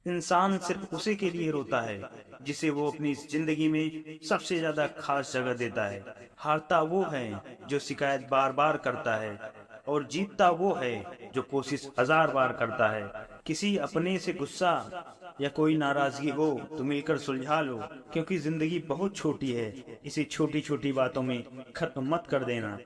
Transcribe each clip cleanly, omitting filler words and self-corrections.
इंसान सिर्फ उसी के लिए रोता है जिसे वो अपनी जिंदगी में सबसे ज्यादा खास जगह देता है। हारता वो है जो शिकायत बार बार करता है, और जीतता वो है जो कोशिश हजार बार करता है। किसी अपने से गुस्सा या कोई नाराजगी हो तो मिलकर सुलझा लो, क्योंकि जिंदगी बहुत छोटी है। इसे छोटी छोटी बातों में खत्म मत कर देना।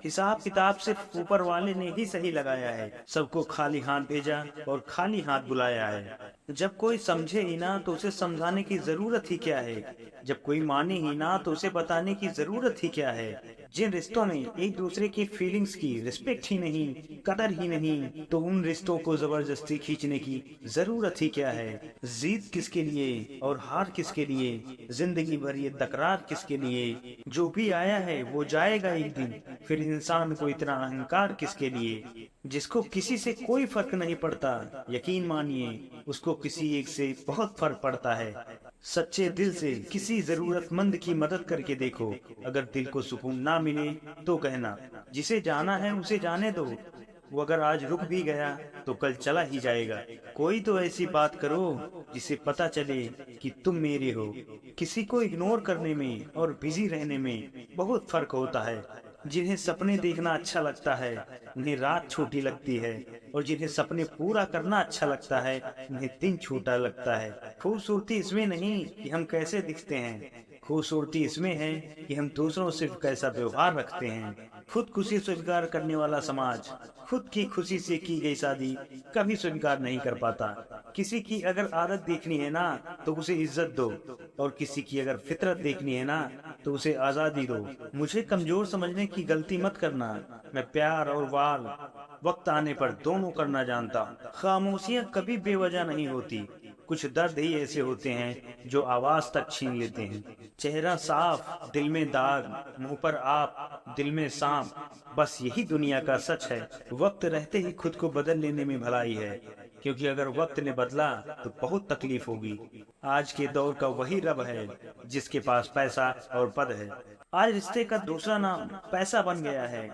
हिसाब किताब सिर्फ ऊपर वाले ने ही सही लगाया है। सबको खाली हाथ भेजा और खाली हाथ बुलाया है। जब कोई समझे ही ना तो उसे समझाने की जरूरत ही क्या है। जब कोई माने ही ना तो उसे बताने की जरूरत ही क्या है। जिन रिश्तों में एक दूसरे की फीलिंग्स की रिस्पेक्ट ही नहीं, कदर ही नहीं, तो उन रिश्तों को जबरदस्ती खींचने की जरूरत ही क्या है। जीत किसके लिए और हार किसके लिए, जिंदगी भर ये तकरार किसके लिए। जो भी आया है वो जाएगा एक दिन, फिर इंसान को इतना अहंकार किसके लिए। जिसको किसी से कोई फर्क नहीं पड़ता, यकीन मानिए उसको किसी एक से बहुत फर्क पड़ता है। सच्चे दिल से किसी जरूरतमंद की मदद करके देखो। अगर दिल को सुकून ना मिले तो कहना, जिसे जाना है उसे जाने दो। वो अगर आज रुक भी गया तो कल चला ही जाएगा। कोई तो ऐसी बात करो जिसे पता चले कि तुम मेरे हो। किसी को इग्नोर करने में और बिजी रहने में बहुत फर्क होता है। जिन्हें सपने देखना अच्छा लगता है उन्हें रात छोटी लगती है, और जिन्हें सपने पूरा करना अच्छा लगता है उन्हें दिन छोटा लगता है। खूबसूरती इसमें नहीं कि हम कैसे दिखते हैं, खूबसूरती इसमें है कि हम दूसरों से कैसा व्यवहार रखते हैं। खुद खुशी स्वीकार करने वाला समाज खुद की खुशी से की गई शादी कभी स्वीकार नहीं कर पाता। किसी की अगर आदत देखनी है ना तो उसे इज्जत दो, और किसी की अगर फितरत देखनी है ना तो उसे आजादी दो। मुझे कमजोर समझने की गलती मत करना। मैं प्यार और वार वक्त आने पर दोनों करना जानता हूँ। खामोशियां कभी बेवजह नहीं होती। कुछ दर्द ही ऐसे होते हैं जो आवाज तक छीन लेते हैं। चेहरा साफ, दिल में दाग, मुंह पर आप, दिल में सांप, बस यही दुनिया का सच है। वक्त रहते ही खुद को बदल लेने में भलाई है, क्योंकि अगर वक्त ने बदला तो बहुत तकलीफ होगी। आज के दौर का वही रब है जिसके पास पैसा और पद है। आज रिश्ते का दूसरा नाम पैसा बन गया है।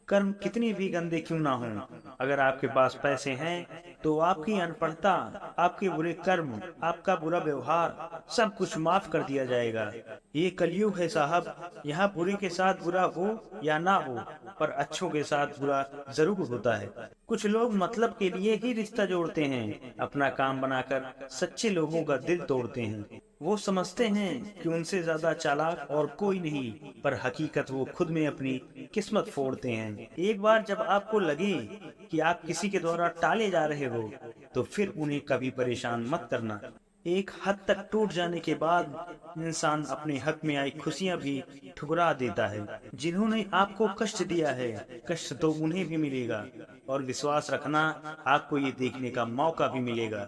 कर्म कितनी भी गंदे क्यों ना हों, अगर आपके पास पैसे हैं तो आपकी अनपढ़ता, आपके बुरे कर्म, आपका बुरा व्यवहार, सब कुछ माफ कर दिया जाएगा। ये कलयुग है साहब। यहाँ बुरे के साथ बुरा हो या ना हो, पर अच्छों के साथ बुरा जरूर होता है। कुछ लोग मतलब के लिए ही रिश्ता जोड़ते हैं, अपना काम बनाकर सच्चे लोगों का दिल तोड़ते हैं। वो समझते हैं कि उनसे ज्यादा चालाक और कोई नहीं, पर हकीकत वो खुद में अपनी किस्मत फोड़ते हैं। एक बार जब आपको लगे कि आप किसी के द्वारा टाले जा रहे हो तो फिर उन्हें कभी परेशान मत करना। एक हद तक टूट जाने के बाद इंसान अपने हक में आई खुशियां भी ठुकरा देता है। जिन्होंने आपको कष्ट दिया है, कष्ट तो उन्हें भी मिलेगा, और विश्वास रखना आपको ये देखने का मौका भी मिलेगा।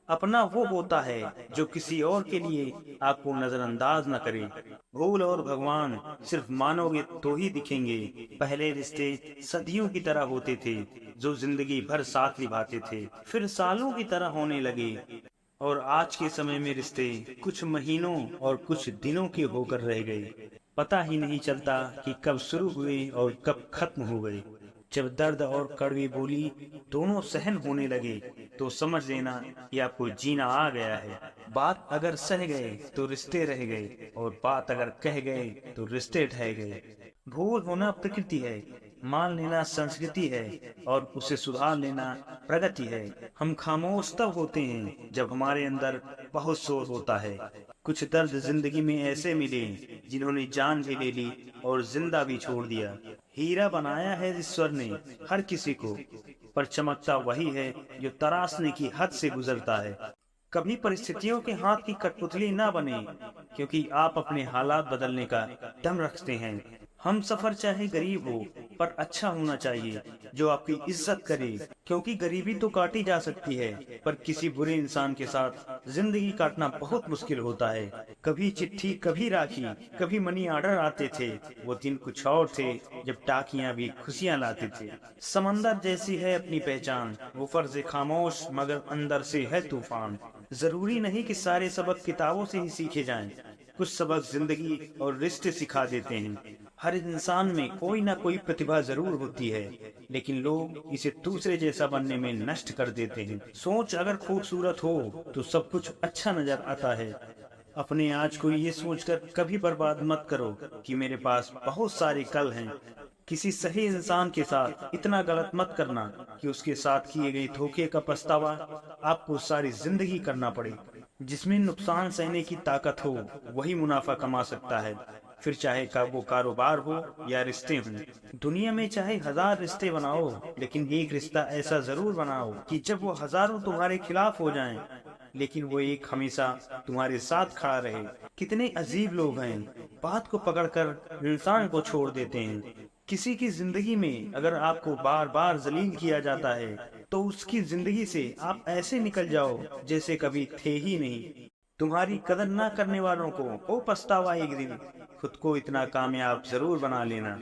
अपना वो होता है जो किसी और के लिए आपको नजरअंदाज न करे। भूल और भगवान सिर्फ मानोगे तो ही दिखेंगे। पहले रिश्ते सदियों की तरह होते थे, जो जिंदगी भर साथ निभाते थे, फिर सालों की तरह होने लगे। और आज के समय में रिश्ते कुछ महीनों और कुछ दिनों के होकर रह गए। पता ही नहीं चलता कि कब शुरू हुए और कब खत्म हो गए। जब दर्द और कड़वी बोली दोनों सहन होने लगे तो समझ लेना कि आपको जीना आ गया है। बात अगर सह गए तो रिश्ते रह गए, और बात अगर कह गए तो रिश्ते ढह गए। भूल होना प्रकृति है, मान लेना संस्कृति है, और उसे सुधार लेना प्रगति है। हम खामोश तब होते हैं जब हमारे अंदर बहुत शोर होता है। कुछ दर्द जिंदगी में ऐसे मिले जिन्होंने जान भी ले ली और जिंदा भी छोड़ दिया। हीरा बनाया है ईश्वर ने हर किसी को, पर चमकता वही है जो तराशने की हद से गुजरता है। कभी परिस्थितियों के हाथ की कठपुतली ना बने, क्योंकि आप अपने हालात बदलने का दम रखते हैं। हम सफर चाहे गरीब हो, पर अच्छा होना चाहिए जो आपकी इज्जत करे, क्योंकि गरीबी तो काटी जा सकती है, पर किसी बुरे इंसान के साथ जिंदगी काटना बहुत मुश्किल होता है। कभी चिट्ठी, कभी राखी, कभी मनी ऑर्डर आते थे। वो दिन कुछ और थे जब टाकियां भी खुशियां लाते थे। समंदर जैसी है अपनी पहचान, वो फर्ज खामोश मगर अंदर से है तूफान। जरूरी नहीं कि सारे सबक किताबों से ही सीखे जाएं, कुछ सबक जिंदगी और रिश्ते सिखा देते हैं। हर इंसान में कोई ना कोई प्रतिभा जरूर होती है, लेकिन लोग इसे दूसरे जैसा बनने में नष्ट कर देते हैं। सोच अगर खूबसूरत हो तो सब कुछ अच्छा नजर आता है। अपने आज को ये सोचकर कभी बर्बाद मत करो कि मेरे पास बहुत सारे कल हैं। किसी सही इंसान के साथ इतना गलत मत करना कि उसके साथ किए गए धोखे का पछतावा आपको सारी जिंदगी करना पड़े। जिसमें नुकसान सहने की ताकत हो वही मुनाफा कमा सकता है, फिर चाहे वो कारोबार हो या रिश्ते हों। दुनिया में चाहे 1000 रिश्ते बनाओ, लेकिन एक रिश्ता ऐसा जरूर बनाओ कि जब वो हजारों तुम्हारे खिलाफ हो जाएं, लेकिन वो एक हमेशा तुम्हारे साथ खड़ा रहे। कितने अजीब लोग हैं, बात को पकड़कर इंसान को छोड़ देते हैं। किसी की जिंदगी में अगर आपको बार बार जलील किया जाता है तो उसकी जिंदगी से आप ऐसे निकल जाओ जैसे कभी थे ही नहीं। तुम्हारी कदर ना करने वालों को ओ पछतावा एक दिन। खुद को इतना कामयाब जरूर बना लेना।